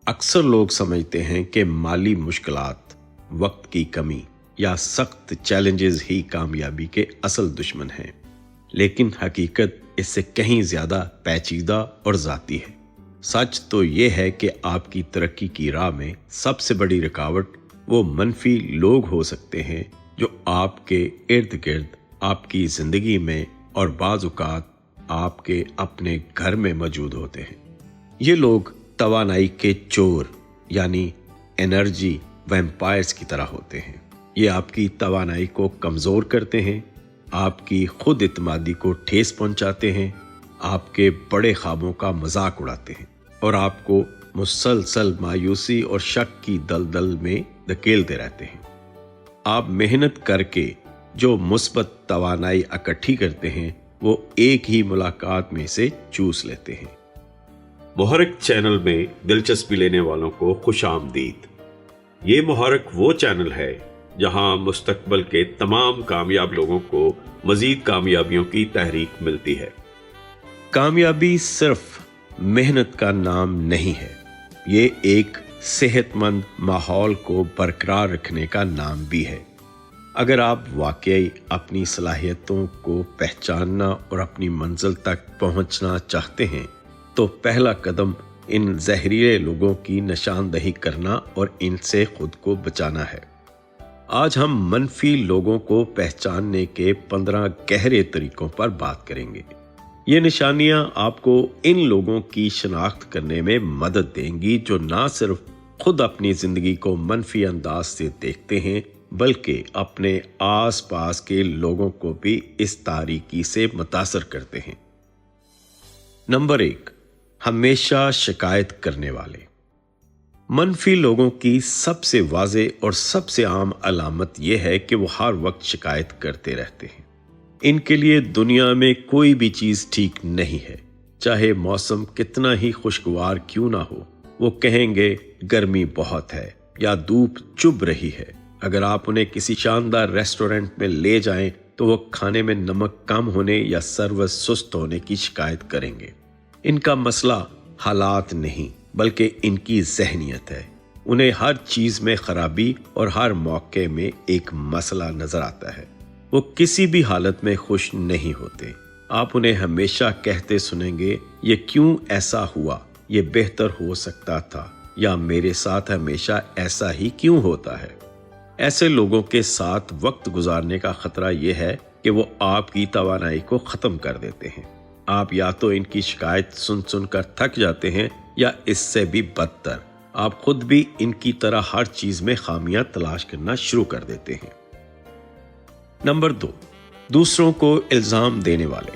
अक्सर लोग समझते हैं कि माली मुश्किलात, वक्त की कमी या सख्त चैलेंजेस ही कामयाबी के असल दुश्मन हैं, लेकिन हकीकत इससे कहीं ज़्यादा पेचीदा और ज़ाती है। सच तो ये है कि आपकी तरक्की की राह में सबसे बड़ी रुकावट वो मनफी लोग हो सकते हैं जो आपके इर्द गिर्द, आपकी ज़िंदगी में और बाज़ औक़ात आपके अपने घर में मौजूद होते हैं। ये लोग तवानाई के चोर यानी एनर्जी वैम्पायर्स की तरह होते हैं। ये आपकी तवानाई को कमज़ोर करते हैं, आपकी खुद इत्मीदी को ठेस पहुंचाते हैं, आपके बड़े ख्वाबों का मजाक उड़ाते हैं और आपको मुसलसल मायूसी और शक की दलदल में धकेलते रहते हैं। आप मेहनत करके जो मुस्बत तवानाई इकट्ठी करते हैं वो एक ही मुलाकात में से चूस लेते हैं। मुहर्रिक चैनल में दिलचस्पी लेने वालों को खुशामदीद। ये मुहर्रिक वो चैनल है जहां मुस्तकबल के तमाम कामयाब लोगों को मजीद कामयाबियों की तहरीक मिलती है। कामयाबी सिर्फ मेहनत का नाम नहीं है, ये एक सेहतमंद माहौल को बरकरार रखने का नाम भी है। अगर आप वाकई अपनी सलाहियतों को पहचानना और अपनी मंजिल तक पहुंचना चाहते हैं तो पहला कदम इन जहरीले लोगों की निशानदही करना और इनसे खुद को बचाना है। आज हम मनफी लोगों को पहचानने के 15 गहरे तरीकों पर बात करेंगे। ये निशानियां आपको इन लोगों की शनाख्त करने में मदद देंगी जो ना सिर्फ खुद अपनी जिंदगी को मनफी अंदाज से देखते हैं बल्कि अपने आस पास के लोगों को भी इस तारीकी से मुतासर करते हैं। नंबर 1, हमेशा शिकायत करने वाले। मनफी लोगों की सबसे वाज़े और सबसे आम अलामत यह है कि वो हर वक्त शिकायत करते रहते हैं। इनके लिए दुनिया में कोई भी चीज़ ठीक नहीं है, चाहे मौसम कितना ही खुशगवार क्यों ना हो। वो कहेंगे गर्मी बहुत है या धूप चुभ रही है। अगर आप उन्हें किसी शानदार रेस्टोरेंट में ले जाएं तो वो खाने में नमक कम होने या सर्विस सुस्त होने की शिकायत करेंगे। इनका मसला हालात नहीं बल्कि इनकी ज़हनियत है। उन्हें हर चीज़ में खराबी और हर मौके में एक मसला नजर आता है। वो किसी भी हालत में खुश नहीं होते। आप उन्हें हमेशा कहते सुनेंगे, ये क्यों ऐसा हुआ, ये बेहतर हो सकता था, या मेरे साथ हमेशा ऐसा ही क्यों होता है। ऐसे लोगों के साथ वक्त गुजारने का खतरा यह है कि वो आपकी तवानाई को ख़त्म कर देते हैं। आप या तो इनकी शिकायत सुन सुनकर थक जाते हैं या इससे भी बदतर आप खुद भी इनकी तरह हर चीज में खामियां तलाश करना शुरू कर देते हैं। नंबर 2, दूसरों को इल्जाम देने वाले।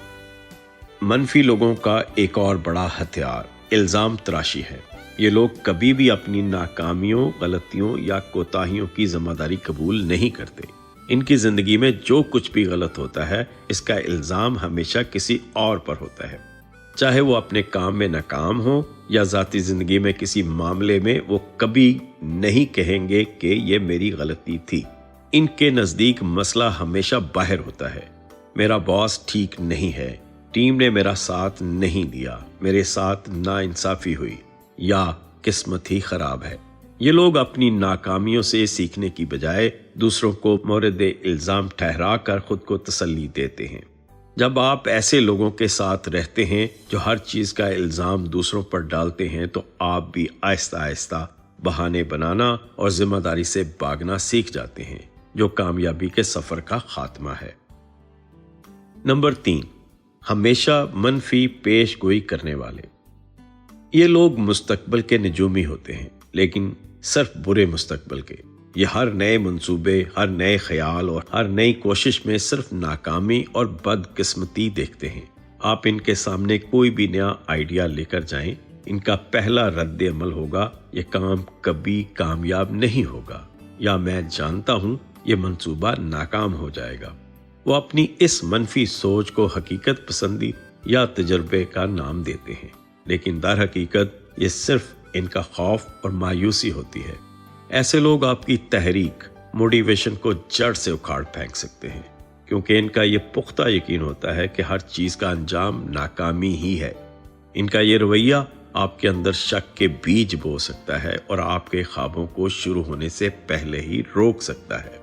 मनफी लोगों का एक और बड़ा हथियार इल्जाम तराशी है। ये लोग कभी भी अपनी नाकामियों, गलतियों या कोताहियों की जिम्मेदारी कबूल नहीं करते। इनकी जिंदगी में जो कुछ भी गलत होता है इसका इल्जाम हमेशा किसी और पर होता है। चाहे वो अपने काम में नाकाम हो या जाती जिंदगी में किसी मामले में, वो कभी नहीं कहेंगे कि ये मेरी गलती थी। इनके नजदीक मसला हमेशा बाहर होता है। मेरा बॉस ठीक नहीं है, टीम ने मेरा साथ नहीं दिया, मेरे साथ नाइंसाफी हुई या किस्मत ही खराब है। ये लोग अपनी नाकामियों से सीखने की बजाय दूसरों को मोरद इल्जाम ठहरा कर खुद को तसल्ली देते हैं। जब आप ऐसे लोगों के साथ रहते हैं जो हर चीज का इल्जाम दूसरों पर डालते हैं तो आप भी आहिस्ता आहिस्ता बहाने बनाना और जिम्मेदारी से भागना सीख जाते हैं, जो कामयाबी के सफर का खात्मा है। नंबर 3, हमेशा मनफी पेशगोई करने वाले। ये लोग मुस्तकबिल के निजूमी होते हैं, लेकिन सिर्फ बुरे मुस्तकबिल के। ये हर नए मंसूबे, हर नए ख्याल और हर नई कोशिश में सिर्फ नाकामी और बदकिस्मती देखते हैं। आप इनके सामने कोई भी नया आइडिया लेकर जाएं, इनका पहला रद्द अमल होगा, ये काम कभी कामयाब नहीं होगा, या मैं जानता हूं ये मंसूबा नाकाम हो जाएगा। वो अपनी इस मनफी सोच को हकीकत पसंदी या तजर्बे का नाम देते हैं, लेकिन दर हकीकत ये सिर्फ इनका खौफ और मायूसी होती है। ऐसे लोग आपकी तहरीक, मोटिवेशन को जड़ से उखाड़ फेंक सकते हैं, क्योंकि इनका ये पुख्ता यकीन होता है कि हर चीज का अंजाम नाकामी ही है। इनका ये रवैया आपके अंदर शक के बीज बो सकता है और आपके ख्वाबों को शुरू होने से पहले ही रोक सकता है।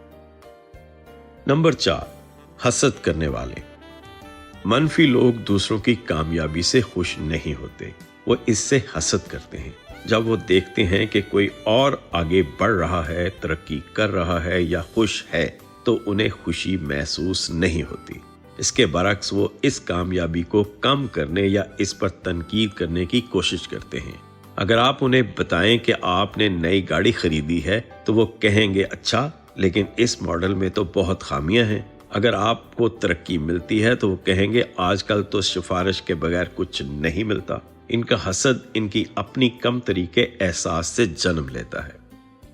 नंबर 4, हसद करने वाले। मनफी लोग दूसरों की कामयाबी से खुश नहीं होते, वो इससे हसद करते हैं। जब वो देखते हैं कि कोई और आगे बढ़ रहा है, तरक्की कर रहा है या खुश है, तो उन्हें खुशी महसूस नहीं होती। इसके बरक्स वो इस कामयाबी को कम करने या इस पर तनकीद करने की कोशिश करते हैं। अगर आप उन्हें बताएं कि आपने नई गाड़ी खरीदी है तो वो कहेंगे अच्छा, लेकिन इस मॉडल में तो बहुत खामियां हैं। अगर आपको तरक्की मिलती है तो वो कहेंगे आजकल तो सिफारिश के बगैर कुछ नहीं मिलता। इनका हसद इनकी अपनी कमतरी के एहसास से जन्म लेता है।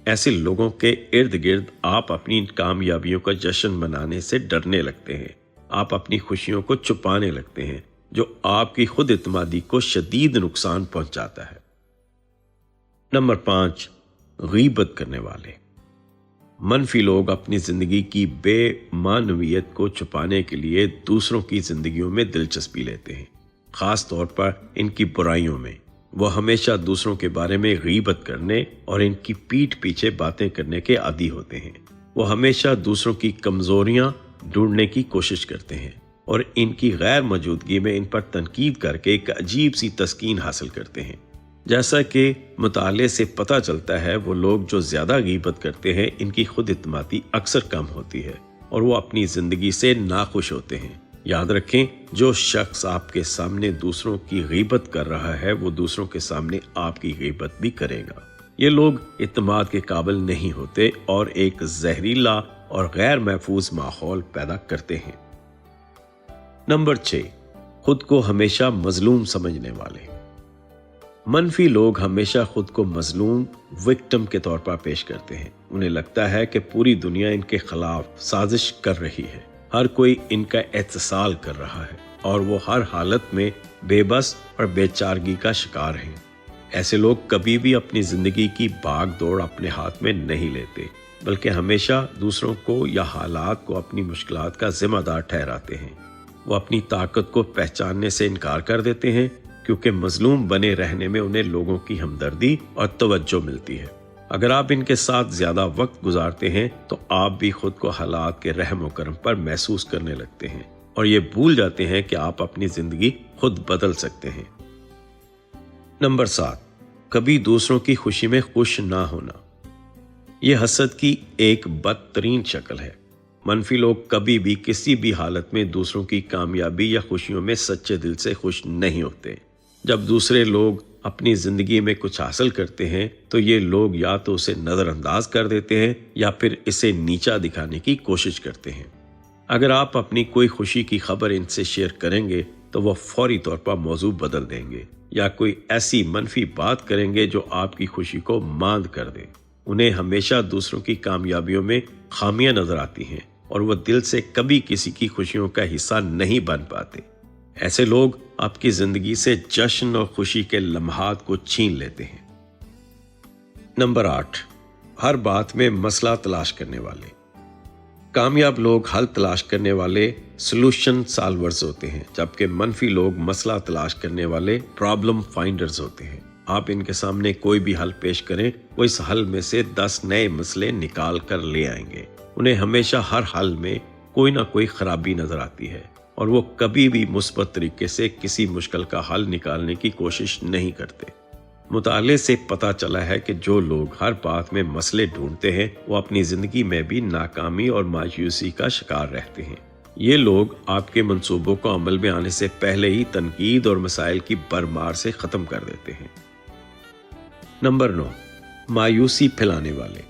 ऐसे लोगों के इर्द गिर्द आप अपनी कामयाबियों का जश्न मनाने से डरने लगते हैं। आप अपनी खुशियों को छुपाने लगते हैं, जो आपकी खुद इत्मीदी को शदीद नुकसान पहुंचाता है। नंबर 5, गीबत करने वाले। मनफी लोग अपनी जिंदगी की बेमानवियत को छुपाने के लिए दूसरों की जिंदगियों में दिलचस्पी लेते हैं, खास तौर पर इनकी बुराइयों में। वो हमेशा दूसरों के बारे में गीबत करने और इनकी पीठ पीछे बातें करने के आदी होते हैं। वो हमेशा दूसरों की कमजोरियां ढूंढने की कोशिश करते हैं और इनकी गैर मौजूदगी में इन पर तनकीद करके एक अजीब सी तस्कीन हासिल करते हैं। जैसा कि मुताले से पता चलता है, वो लोग जो ज्यादा गीबत करते हैं, इनकी खुद इत्मीदी अक्सर कम होती है और वो अपनी जिंदगी से नाखुश होते हैं। याद रखें, जो शख्स आपके सामने दूसरों की गीबत कर रहा है, वो दूसरों के सामने आपकी गीबत भी करेगा। ये लोग इत्मीद के काबिल नहीं होते और एक जहरीला और गैर महफूज माहौल पैदा करते हैं। नंबर 6, खुद को हमेशा मजलूम समझने वाले। मनफी लोग हमेशा खुद को मजलूम, विक्टिम के तौर पर पेश करते हैं। उन्हें लगता है कि पूरी दुनिया इनके खिलाफ साजिश कर रही है, हर कोई इनका एहतसाल कर रहा है और वो हर हालत में बेबस और बेचारगी का शिकार हैं। ऐसे लोग कभी भी अपनी जिंदगी की भाग दौड़ अपने हाथ में नहीं लेते, बल्कि हमेशा दूसरों को या हालात को अपनी मुश्किलात का जिम्मेदार ठहराते हैं। वो अपनी ताकत को पहचानने से इनकार कर देते हैं, क्योंकि मजलूम बने रहने में उन्हें लोगों की हमदर्दी और तवज्जो मिलती है। अगर आप इनके साथ ज्यादा वक्त गुजारते हैं तो आप भी खुद को हालात के रहम और करम पर महसूस करने लगते हैं और ये भूल जाते हैं कि आप अपनी जिंदगी खुद बदल सकते हैं। नंबर 7, कभी दूसरों की खुशी में खुश ना होना। यह हसद की एक बदतरीन शक्ल है। मनफी लोग कभी भी किसी भी हालत में दूसरों की कामयाबी या खुशियों में सच्चे दिल से खुश नहीं होते। जब दूसरे लोग अपनी जिंदगी में कुछ हासिल करते हैं तो ये लोग या तो उसे नजरअंदाज कर देते हैं या फिर इसे नीचा दिखाने की कोशिश करते हैं। अगर आप अपनी कोई खुशी की खबर इनसे शेयर करेंगे तो वह फौरी तौर पर मौजू बदल देंगे या कोई ऐसी मनफी बात करेंगे जो आपकी खुशी को मांद कर दे। उन्हें हमेशा दूसरों की कामयाबियों में खामियां नजर आती हैं और वह दिल से कभी किसी की खुशियों का हिस्सा नहीं बन पाते। ऐसे लोग आपकी जिंदगी से जश्न और खुशी के लम्हात को छीन लेते हैं। नंबर 8, हर बात में मसला तलाश करने वाले। कामयाब लोग हल तलाश करने वाले सॉल्यूशन सॉल्वर्स होते हैं, जबकि मनफी लोग मसला तलाश करने वाले प्रॉब्लम फाइंडर्स होते हैं। आप इनके सामने कोई भी हल पेश करें, वो इस हल में से 10 नए मसले निकाल कर ले आएंगे। उन्हें हमेशा हर हल में कोई ना कोई खराबी नजर आती है और वो कभी भी मुस्बत तरीके से किसी मुश्किल का हल निकालने की कोशिश नहीं करते। मुताले से पता चला है कि जो लोग हर बात में मसले ढूंढते हैं, वो अपनी जिंदगी में भी नाकामी और मायूसी का शिकार रहते हैं। ये लोग आपके मंसूबों को अमल में आने से पहले ही तनकीद और मसाइल की बरमार से खत्म कर देते हैं। नंबर 9, मायूसी फैलाने वाले।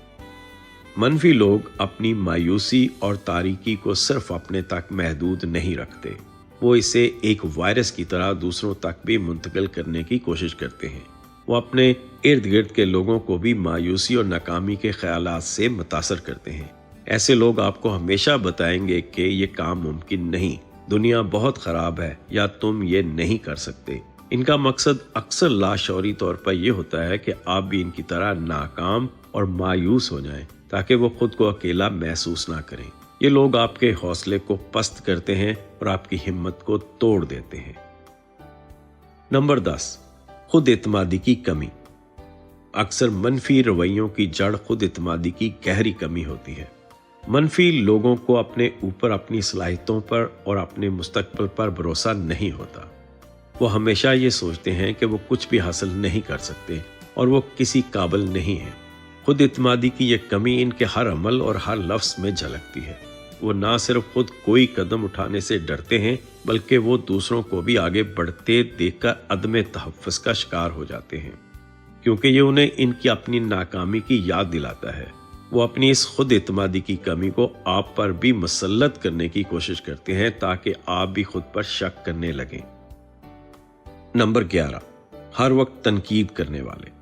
मनफी लोग अपनी मायूसी और तारीकी को सिर्फ अपने तक महदूद नहीं रखते, वो इसे एक वायरस की तरह दूसरों तक भी मुंतकिल करने की कोशिश करते हैं। वो अपने इर्द गिर्द के लोगों को भी मायूसी और नाकामी के ख्यालात से मुतासर करते हैं। ऐसे लोग आपको हमेशा बताएंगे कि ये काम मुमकिन नहीं, दुनिया बहुत खराब है या तुम ये नहीं कर सकते। इनका मकसद अक्सर लाशौरी तौर पर यह होता है कि आप भी इनकी तरह नाकाम और मायूस हो जाएं, ताकि वो खुद को अकेला महसूस ना करें। ये लोग आपके हौसले को पस्त करते हैं और आपकी हिम्मत को तोड़ देते हैं। नंबर 10, खुद एतमादी की कमी। अक्सर मनफी रवैयों की जड़ खुद एतमादी की गहरी कमी होती है। मनफी लोगों को अपने ऊपर, अपनी सलाहियतों पर और अपने मुस्तकबिल पर भरोसा नहीं होता। वो हमेशा ये सोचते हैं कि वो कुछ भी हासिल नहीं कर सकते और वो किसी काबिल नहीं है। खुद एतमादी की ये कमी इनके हर अमल और हर लफ्ज़ में झलकती है। वो ना सिर्फ खुद कोई कदम उठाने से डरते हैं, बल्कि वो दूसरों को भी आगे बढ़ते देखकर अदम तहफ़्फ़ुज़ का शिकार हो जाते हैं, क्योंकि ये उन्हें इनकी अपनी नाकामी की याद दिलाता है। वो अपनी इस खुद एतमादी की कमी को आप पर भी मुसल्लत करने की कोशिश करते हैं ताकि आप भी खुद पर शक करने लगें। नंबर 11, हर वक्त तनकीद करने वाले।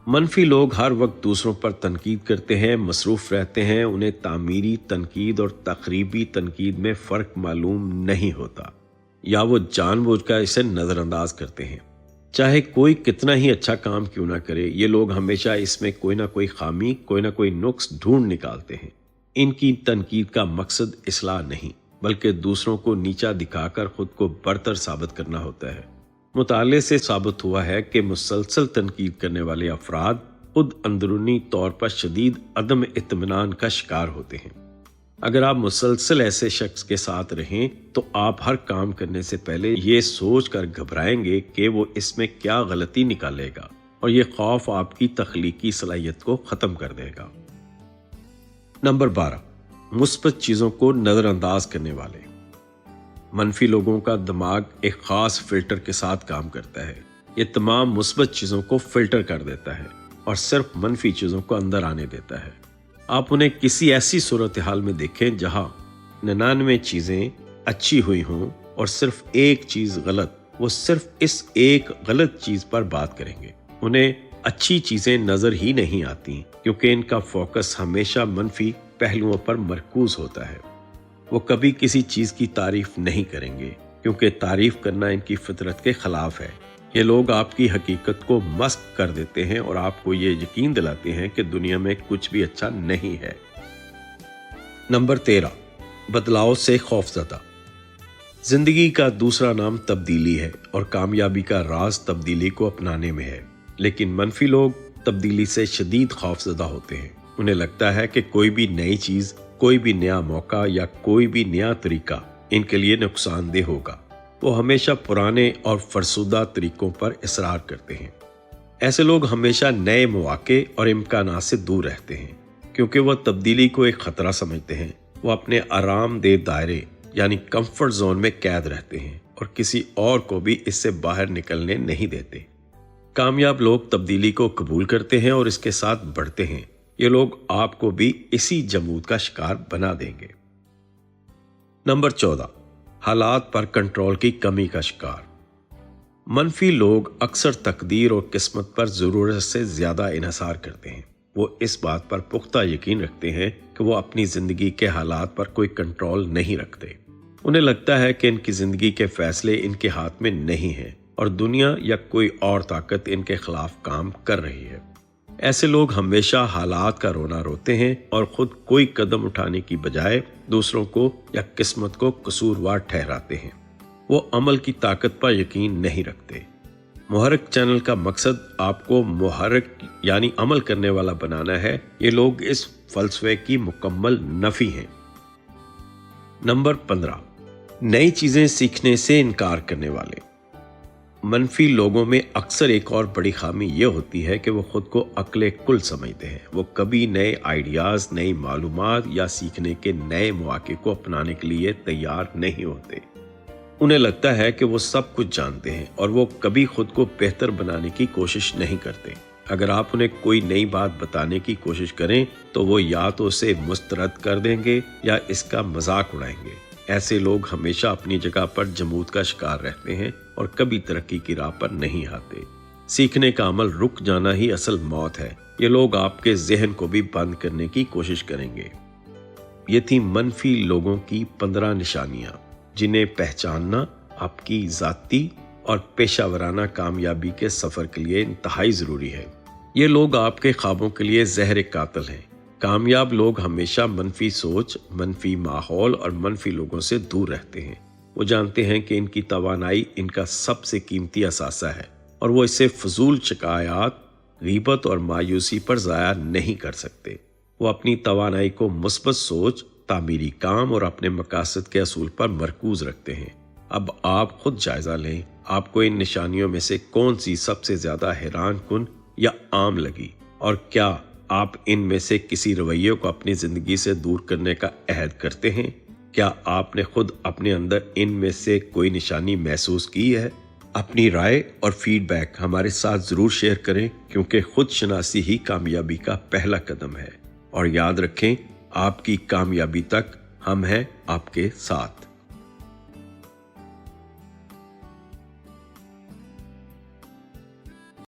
मनफी लोग हर वक्त दूसरों पर तनकीद करते हैं, मसरूफ़ रहते हैं। उन्हें तामीरी तनकीद और तकरीबी तनकीद में फ़र्क मालूम नहीं होता, या वो जानबूझकर इसे नज़रअंदाज करते हैं। चाहे कोई कितना ही अच्छा काम क्यों ना करे, ये लोग हमेशा इसमें कोई ना कोई खामी, कोई ना कोई नुक्स ढूंढ निकालते हैं। इनकी तनकीद का मकसद इस्लाह नहीं, बल्कि दूसरों को नीचा दिखाकर खुद को बरतर साबित करना होता है। मुताले से साबित हुआ है कि मुसलसल तनकीद करने वाले अफराद खुद अंदरूनी तौर पर शदीद अदम इत्मीनान का शिकार होते हैं। अगर आप मुसलसल ऐसे शख्स के साथ रहें तो आप हर काम करने से पहले ये सोच कर घबराएंगे कि वो इसमें क्या गलती निकालेगा, और ये खौफ आपकी तख्लीकी सलाहियत को ख़त्म कर देगा। नंबर 12, मुस्बत चीज़ों को नज़रअंदाज करने वाले। मनफी लोगों का दिमाग एक ख़ास फ़िल्टर के साथ काम करता है। ये तमाम मुस्बत चीज़ों को फ़िल्टर कर देता है और सिर्फ मनफी चीज़ों को अंदर आने देता है। आप उन्हें किसी ऐसी सूरत हाल में देखें जहां 99 चीज़ें अच्छी हुई हों और सिर्फ एक चीज़ गलत, वो सिर्फ इस एक गलत चीज़ पर बात करेंगे। उन्हें अच्छी चीज़ें नज़र ही नहीं आती, क्योंकि इनका फोकस हमेशा मनफी पहलुओं पर मरकूज होता है। वो कभी किसी चीज़ की तारीफ नहीं करेंगे, क्योंकि तारीफ करना इनकी फितरत के खिलाफ है। ये लोग आपकी हकीकत को मस्क कर देते हैं और आपको ये यकीन दिलाते हैं कि दुनिया में कुछ भी अच्छा नहीं है। नंबर 13, बदलाव से खौफजदा। जिंदगी का दूसरा नाम तब्दीली है और कामयाबी का राज तब्दीली को अपनाने में है। लेकिन मनफी लोग तब्दीली से शदीद खौफजदा होते हैं। उन्हें लगता है कि कोई भी नई चीज़, कोई भी नया मौका या कोई भी नया तरीका इनके लिए नुकसानदेह होगा। वो हमेशा पुराने और फरसुदा तरीकों पर इसरार करते हैं। ऐसे लोग हमेशा नए मौके और इम्कानात से दूर रहते हैं, क्योंकि वह तब्दीली को एक ख़तरा समझते हैं। वो अपने आरामदेह दायरे यानी कंफर्ट जोन में कैद रहते हैं और किसी और को भी इससे बाहर निकलने नहीं देते। कामयाब लोग तब्दीली को कबूल करते हैं और इसके साथ बढ़ते हैं। ये लोग आपको भी इसी जमूद का शिकार बना देंगे। नंबर 14, हालात पर कंट्रोल की कमी का शिकार। मनफी लोग अक्सर तकदीर और किस्मत पर ज़रूरत से ज़्यादा इन्हिसार करते हैं। वो इस बात पर पुख्ता यकीन रखते हैं कि वो अपनी ज़िंदगी के हालात पर कोई कंट्रोल नहीं रखते। उन्हें लगता है कि इनकी ज़िंदगी के फैसले इनके हाथ में नहीं हैं और दुनिया या कोई और ताकत इनके खिलाफ काम कर रही है। ऐसे लोग हमेशा हालात का रोना रोते हैं और खुद कोई कदम उठाने की बजाय दूसरों को या किस्मत को कसूरवार ठहराते हैं। वो अमल की ताकत पर यकीन नहीं रखते। मुहर्रिक चैनल का मकसद आपको मुहर्रिक यानी अमल करने वाला बनाना है। ये लोग इस फलसफे की मुकम्मल नफी हैं। नंबर 15, नई चीजें सीखने से इनकार करने वाले। मनफी लोगों में अक्सर एक और बड़ी खामी यह होती है कि वो खुद को अक्ले कुल समझते हैं। वो कभी नए आइडियाज़, नई मालूमात या सीखने के नए मौके को अपनाने के लिए तैयार नहीं होते। उन्हें लगता है कि वो सब कुछ जानते हैं और वो कभी खुद को बेहतर बनाने की कोशिश नहीं करते। अगर आप उन्हें कोई नई बात बताने की कोशिश करें तो वो या तो उसे मुस्तरद कर देंगे या इसका मजाक उड़ाएंगे। ऐसे लोग हमेशा अपनी जगह पर जमूद का शिकार रहते हैं और कभी तरक्की की राह पर नहीं आते। सीखने का अमल रुक जाना ही असल मौत है। ये लोग आपके जहन को भी बंद करने की कोशिश करेंगे। ये थी मनफी लोगों की 15 निशानियां, जिन्हें पहचानना आपकी ज़ाती और पेशावराना कामयाबी के सफ़र के लिए इंतहाई ज़रूरी है। ये लोग आपके ख्वाबों के लिए ज़हर कातिल हैं। कामयाब लोग हमेशा मनफी सोच, मनफी माहौल और मनफी लोगों से दूर रहते हैं। वो जानते हैं कि इनकी तवानाई इनका सबसे कीमती असासा है। और वो इसे फजूल शिकायत, गीबत और मायूसी पर ज़ाया नहीं कर सकते। वो अपनी तवानाई को मुस्बत सोच, तामीरी काम और अपने मकासद के असूल पर मरकूज रखते हैं। अब आप खुद जायजा लें, आपको इन निशानियों में से कौन सी सबसे ज्यादा हैरान कुन या आम लगी, और क्या आप इनमें से किसी रवैये को अपनी जिंदगी से दूर करने का अहद करते हैं? क्या आपने खुद अपने अंदर इनमें से कोई निशानी महसूस की है? अपनी राय और फीडबैक हमारे साथ जरूर शेयर करें, क्योंकि खुद शनासी ही कामयाबी का पहला कदम है। और याद रखें, आपकी कामयाबी तक हम हैं आपके साथ।